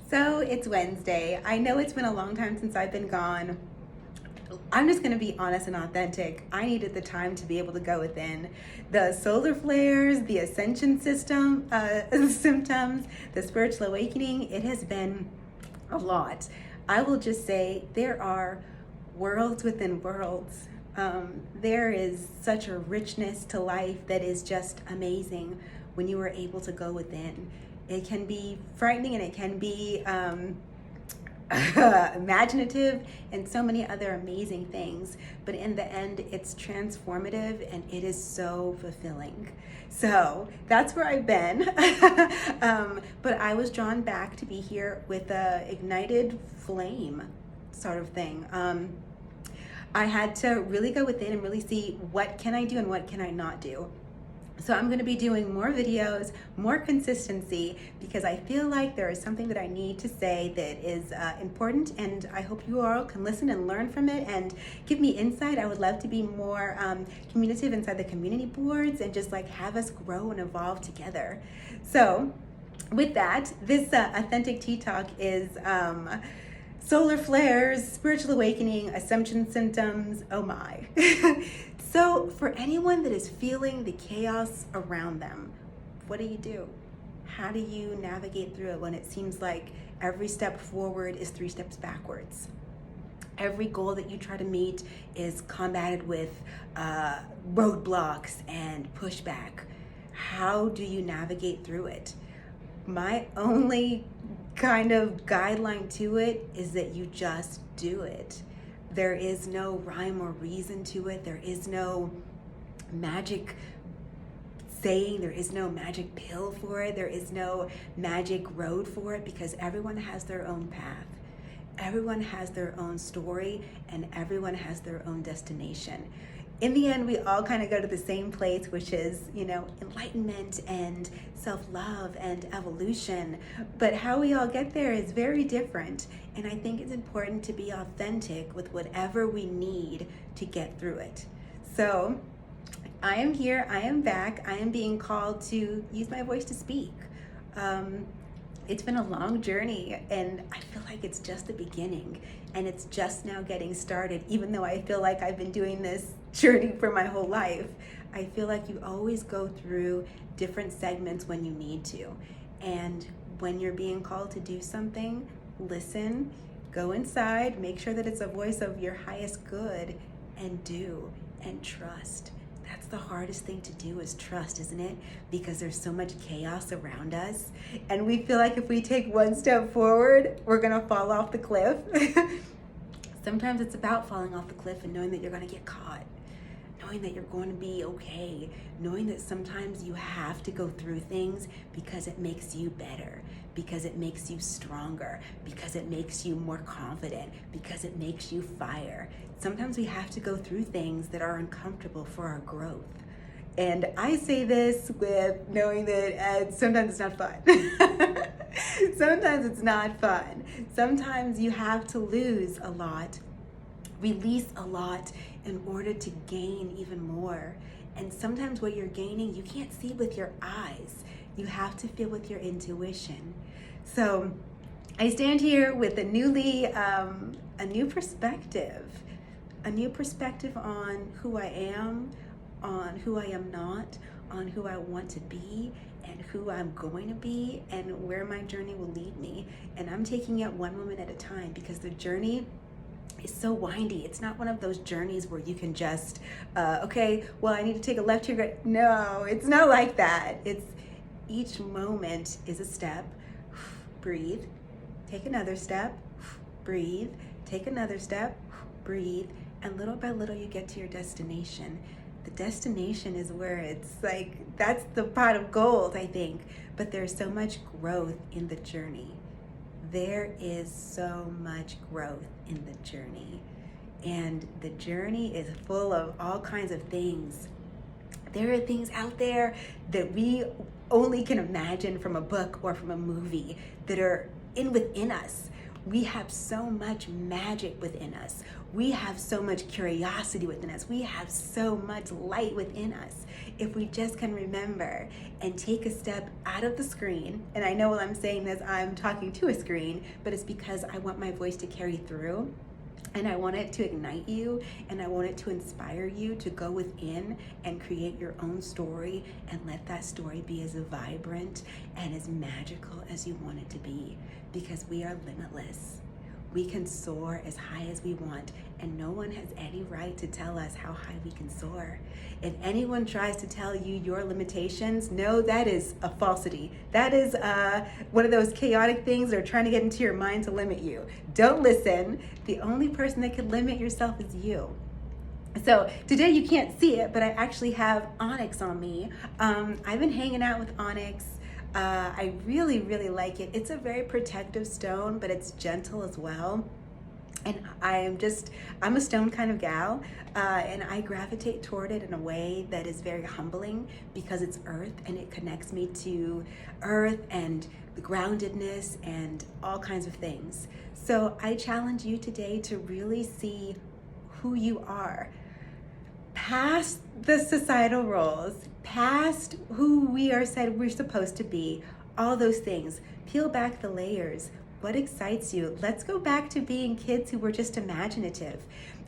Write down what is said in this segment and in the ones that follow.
So it's Wednesday. I know it's been a long time since I've been gone. I'm just going to be honest and authentic. I needed the time to be able to go within. The solar flares, the Ascension symptoms, the spiritual awakening, it has been a lot. I will just say there are worlds within worlds. There is such a richness to life that is just amazing when you are able to go within. It can be frightening and it can be imaginative and so many other amazing things, but in the end it's transformative and it is so fulfilling. So that's where I've been. But I was drawn back to be here with a ignited flame sort of thing. I had to really go within and really see what can I do and what can I not do. So I'm going to be doing more videos, more consistency, because I feel like there is something that I need to say that is important, and I hope you all can listen and learn from it and give me insight. I would love to be more communicative inside the community boards and just like have us grow and evolve together. So with that, this Authentic Tea Talk is solar flares, spiritual awakening, Ascension symptoms, oh my. So for anyone that is feeling the chaos around them, what do? How do you navigate through it when it seems like every step forward is 3 steps backwards? Every goal that you try to meet is combated with roadblocks and pushback. How do you navigate through it? My only kind of guideline to it is that you just do it. There is no rhyme or reason to it. There is no magic saying. There is no magic pill for it. There is no magic road for it, because everyone has their own path. Everyone has their own story and everyone has their own destination. In the end, we all kind of go to the same place, which is, enlightenment and self-love and evolution. But how we all get there is very different. And I think it's important to be authentic with whatever we need to get through it. So I am here, I am back, I am being called to use my voice to speak. It's been a long journey and I feel like it's just the beginning and it's just now getting started, even though I feel like I've been doing this journey for my whole life. I feel like you always go through different segments when you need to. And when you're being called to do something, listen, go inside, make sure that it's a voice of your highest good, and do, and trust. That's the hardest thing to do, is trust, isn't it? Because there's so much chaos around us and we feel like if we take one step forward, we're gonna fall off the cliff. Sometimes it's about falling off the cliff and knowing that you're gonna get caught, knowing that you're going to be okay, knowing that sometimes you have to go through things because it makes you better, because it makes you stronger, because it makes you more confident, because it makes you fire. Sometimes we have to go through things that are uncomfortable for our growth. And I say this with knowing that sometimes it's not fun. Sometimes it's not fun. Sometimes you have to lose a lot, release a lot in order to gain even more. And sometimes what you're gaining, you can't see with your eyes. You have to feel with your intuition. So I stand here with a new perspective on who I am, on who I am not, on who I want to be, and who I'm going to be, and where my journey will lead me. And I'm taking it one moment at a time, because the journey is so windy. It's not one of those journeys where you can just, okay, well, I need to take a left here. No, it's not like that. It's each moment is a step. Breathe, take another step, breathe, take another step, breathe, and little by little you get to your destination. The destination is where it's like, that's the pot of gold, I think. But there's so much growth in the journey. There is so much growth in the journey. And the journey is full of all kinds of things. There are things out there that we only can imagine from a book or from a movie that are within us. We have so much magic within us. We have so much curiosity within us. We have so much light within us. If we just can remember and take a step out of the screen, and I know while I'm saying this, I'm talking to a screen, but it's because I want my voice to carry through. And I want it to ignite you, and I want it to inspire you to go within and create your own story and let that story be as vibrant and as magical as you want it to be, because we are limitless. We can soar as high as we want, and no one has any right to tell us how high we can soar. If anyone tries to tell you your limitations, no, that is a falsity. That is one of those chaotic things that are trying to get into your mind to limit you. Don't listen. The only person that can limit yourself is you. So today you can't see it, but I actually have onyx on me. I've been hanging out with onyx. I really, really like it. It's a very protective stone, but it's gentle as well. And I'm a stone kind of gal, and I gravitate toward it in a way that is very humbling, because it's earth and it connects me to earth and the groundedness and all kinds of things. So I challenge you today to really see who you are, past the societal roles, past who we are said we're supposed to be, all those things. Peel back the layers. What excites you? Let's go back to being kids who were just imaginative.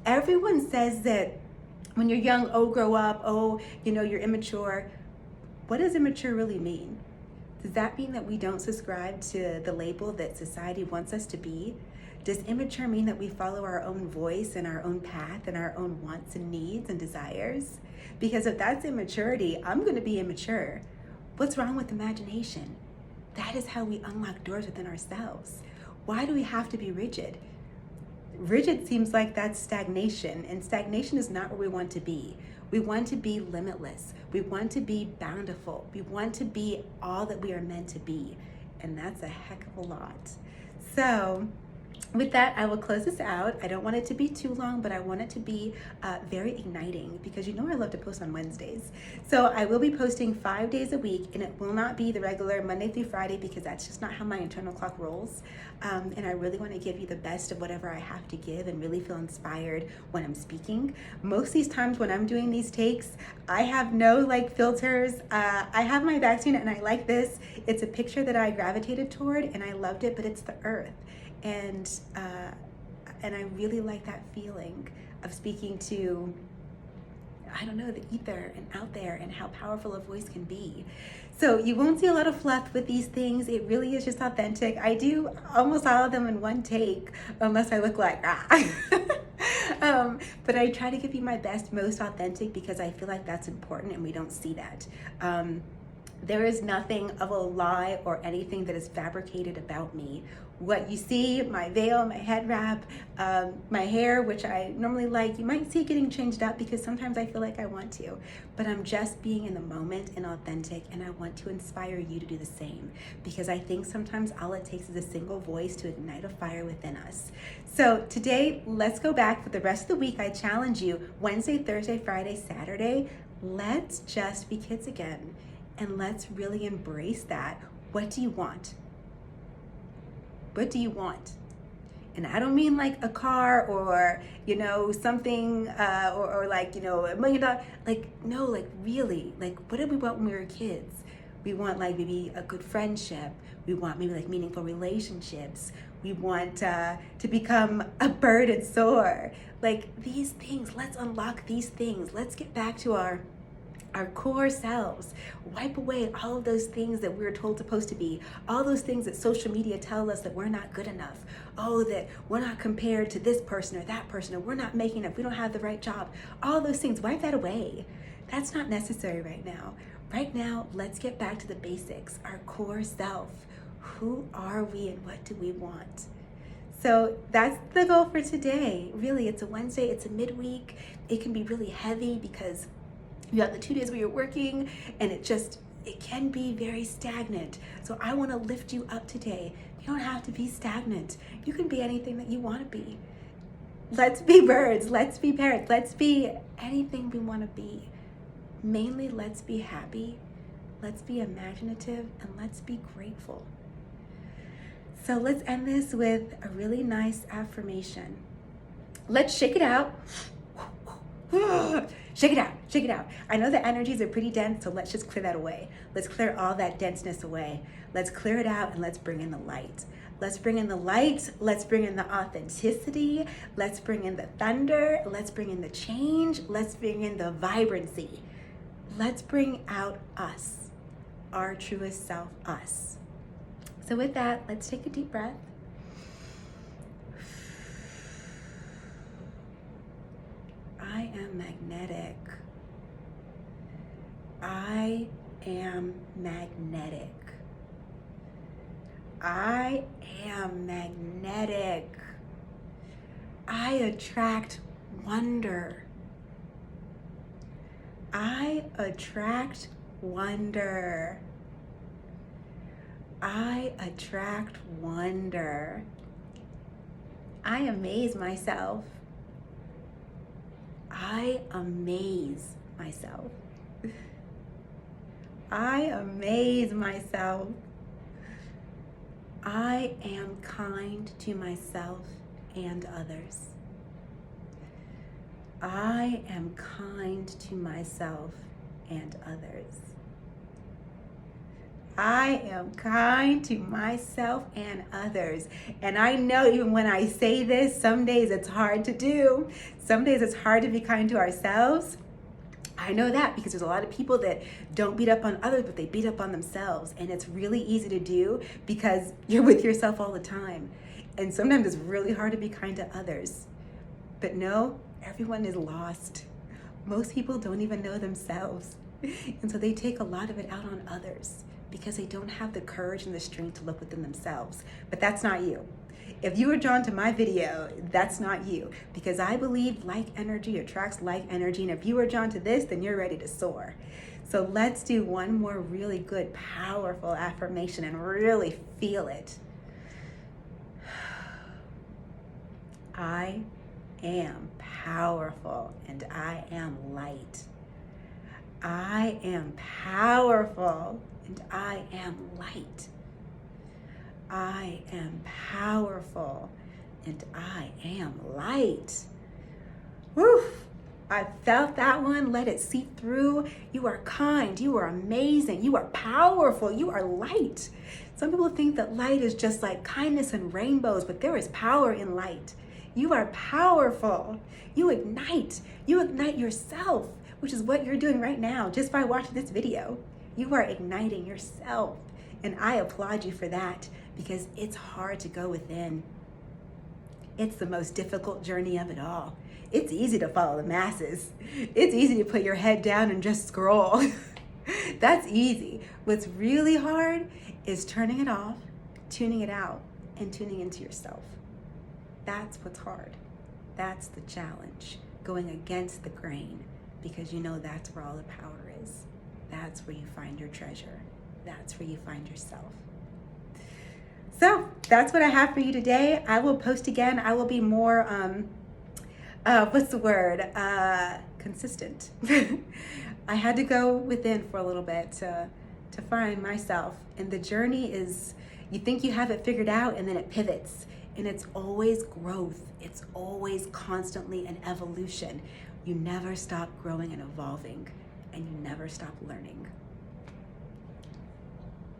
Everyone says that when you're young, oh, grow up, oh, you're immature. What does immature really mean? Does that mean that we don't subscribe to the label that society wants us to be? Does immature mean that we follow our own voice and our own path and our own wants and needs and desires? Because if that's immaturity, I'm going to be immature. What's wrong with imagination? That is how we unlock doors within ourselves. Why do we have to be rigid? Rigid seems like that's stagnation, and stagnation is not where we want to be. We want to be limitless. We want to be bountiful. We want to be all that we are meant to be, and that's a heck of a lot. So with that, I will close this out. I don't want it to be too long, but I want it to be very igniting, because I love to post on Wednesdays. So I will be posting 5 days a week, and it will not be the regular Monday through Friday, because that's just not how my internal clock rolls. And I really want to give you the best of whatever I have to give and really feel inspired when I'm speaking. Most of these times when I'm doing these takes, I have no filters. I have my vaccine, and I like this. It's a picture that I gravitated toward, and I loved it, but it's the earth. And I really like that feeling of speaking to, the ether and out there, and how powerful a voice can be. So you won't see a lot of fluff with these things. It really is just authentic. I do almost all of them in one take, unless I look like but I try to give you my best, most authentic, because I feel like that's important, and we don't see that. There is nothing of a lie or anything that is fabricated about me. What you see, my veil, my head wrap, my hair, which I normally like, you might see it getting changed up because sometimes I feel like I want to, but I'm just being in the moment and authentic, and I want to inspire you to do the same, because I think sometimes all it takes is a single voice to ignite a fire within us. So today, let's go back for the rest of the week. I challenge you, Wednesday, Thursday, Friday, Saturday, let's just be kids again. And let's really embrace that. What do you want? What do you want? And I don't mean like a car or, something, or like, $1 million. No, really, what did we want when we were kids? We want maybe a good friendship. We want maybe meaningful relationships. We want to become a bird and soar. These things, let's unlock these things. Let's get back to our core selves. Wipe away all of those things that we're told supposed to be, all those things that social media tell us that we're not good enough. Oh, that we're not compared to this person or that person, or we're not making enough, we don't have the right job. All those things, wipe that away. That's not necessary right now. Right now, let's get back to the basics, our core self. Who are we and what do we want? So that's the goal for today. Really, it's a Wednesday, it's a midweek. It can be really heavy because you have the 2 days where you're working, and it can be very stagnant. So I want to lift you up today. You don't have to be stagnant. You can be anything that you want to be. Let's be birds. Let's be parrots. Let's be anything we want to be. Mainly, let's be happy. Let's be imaginative, and let's be grateful. So let's end this with a really nice affirmation. Let's shake it out. Shake it out, shake it out. I know the energies are pretty dense, so let's just clear that away. Let's clear all that denseness away. Let's clear it out and let's bring in the light. Let's bring in the light. Let's bring in the authenticity. Let's bring in the thunder. Let's bring in the change. Let's bring in the vibrancy. Let's bring out us, our truest self, us. So with that, let's take a deep breath. I am magnetic. I am magnetic. I am magnetic. I attract wonder. I attract wonder. I attract wonder. I amaze myself. I amaze myself. I amaze myself. I am kind to myself and others. I am kind to myself and others. I am kind to myself and others. And I know even when I say this, some days it's hard to do. Some days it's hard to be kind to ourselves. I know that because there's a lot of people that don't beat up on others, but they beat up on themselves. And it's really easy to do because you're with yourself all the time. And sometimes it's really hard to be kind to others. But no, everyone is lost. Most people don't even know themselves. And so they take a lot of it out on others because they don't have the courage and the strength to look within themselves. But that's not you. If you were drawn to my video, that's not you, because I believe like energy attracts like energy. And if you were drawn to this, then you're ready to soar. So let's do one more really good, powerful affirmation and really feel it. I am powerful and I am light. I am powerful and I am light. I am powerful and I am light. Woo! I felt that one. Let it seep through. You are kind. You are amazing. You are powerful. You are light. Some people think that light is just like kindness and rainbows, but there is power in light. You are powerful. You ignite. You ignite yourself, which is what you're doing right now just by watching this video. You are igniting yourself. And I applaud you for that because it's hard to go within. It's the most difficult journey of it all. It's easy to follow the masses. It's easy to put your head down and just scroll. That's easy. What's really hard is turning it off, tuning it out, and tuning into yourself. That's what's hard. That's the challenge, going against the grain, because you know that's where all the power is. That's where you find your treasure. That's where you find yourself. So that's what I have for you today. I will post again. I will be more, consistent. I had to go within for a little bit to find myself. And the journey is, you think you have it figured out and then it pivots. And it's always growth. It's always constantly an evolution. You never stop growing and evolving, and you never stop learning.